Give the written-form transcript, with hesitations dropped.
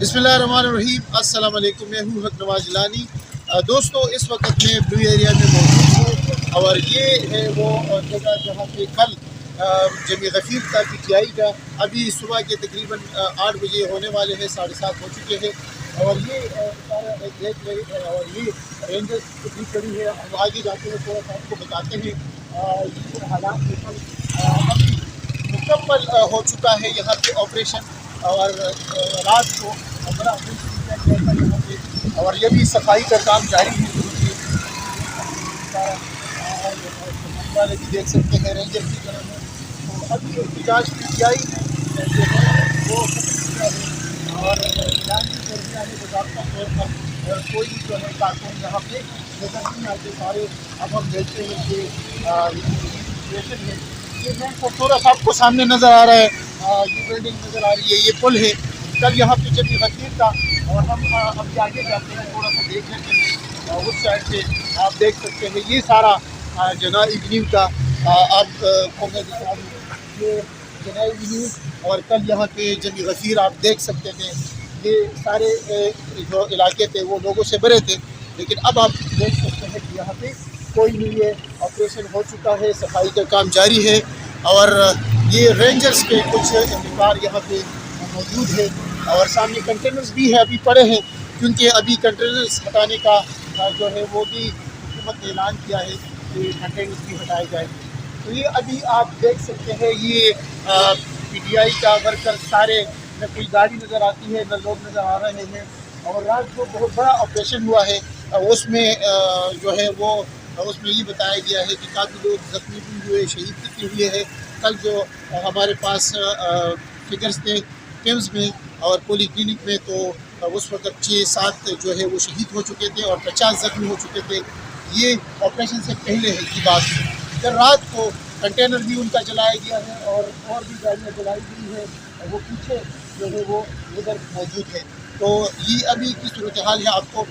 बिस्मिल्लाहिर्रहमानिर्रहीम। अस्सलाम वालेकुम। मैं हूँ हक नवाज जिलानी। दोस्तों, इस वक्त मैं ब्लू एरिया में मौजूद हूँ और ये है वो जगह जहाँ पे कल जमी गफीर था PTI का। अभी सुबह के तकरीबन 8 बजे होने वाले हैं, 7:30 हो चुके हैं और ये सारा देख रहे हैं और ये रेंजर्स भी खड़ी है। हम आगे जाते हैं थोड़ा सा आपको बताते हैं ये हालात अभी मुकम्मल हो चुका है यहाँ पे ऑपरेशन। और रात को बड़ा ऑपरेशन किया गया था यहाँ पे और ये भी सफाई का काम जारी है। वाले भी देख सकते हैं रेंजर की तरह है। तो अभी एहतजाज PTI ने जो है वो खत्म किया है और ईरान की गर्मियाँ है बाकायदा तौर पर कोई भी जो है कारकुन यहाँ पे नजर नहीं आते सारे। अब हम देखते हैं कि सिचुएशन है। ये मैं थोड़ा सा आपको सामने नज़र आ रहा है, ये बिल्डिंग नज़र आ रही है, ये पुल है। कल यहाँ पे जब गफीर था और हम अभी आगे जाते हैं थोड़ा सा देख लेते हैं। उस साइड से आप देख सकते हैं ये सारा जना एवेन्यू का आपको मैं दिखा दूँ, ये जना एवेन्यू और कल यहाँ पे जब गफीर आप देख सकते हैं। ये सारे जो इलाके थे वो लोगों से भरे थे, लेकिन अब आप देख सकते हैं कि यहाँ पे कोई नहीं है। ऑपरेशन हो चुका है, सफाई का काम जारी है और ये रेंजर्स के कुछ एहलकार यहाँ पे मौजूद है और सामने कंटेनर्स भी है अभी पड़े हैं, क्योंकि अभी कंटेनर्स हटाने का जो है वो भी हुकूमत ने ऐलान किया है कि कंटेनर्स भी हटाए जाएंगे। तो ये अभी आप देख सकते हैं ये PTI का वर्कर सारे, न कोई गाड़ी नज़र आती है न लोग नज़र आ रहे हैं। और रात को बहुत बड़ा ऑपरेशन हुआ है, उसमें जो है वो उसमें ये बताया गया है कि काफ़ी लोग ज़ख्मी भी हुए, शहीद भी हुए हैं। कल जो हमारे पास फिगर्स थे टिम्स में और पोली क्लिनिक में, तो उस वक्त 6-7 जो है वो शहीद हो चुके थे और 50 ज़ख्मी हो चुके थे। ये ऑपरेशन से पहले है की बात है। फिर रात को कंटेनर भी उनका जलाया गया है और भी गाड़ियाँ जलाई गई है, वो पीछे जो है वो उधर मौजूद है। तो ये अभी की सूरत हाल है आपको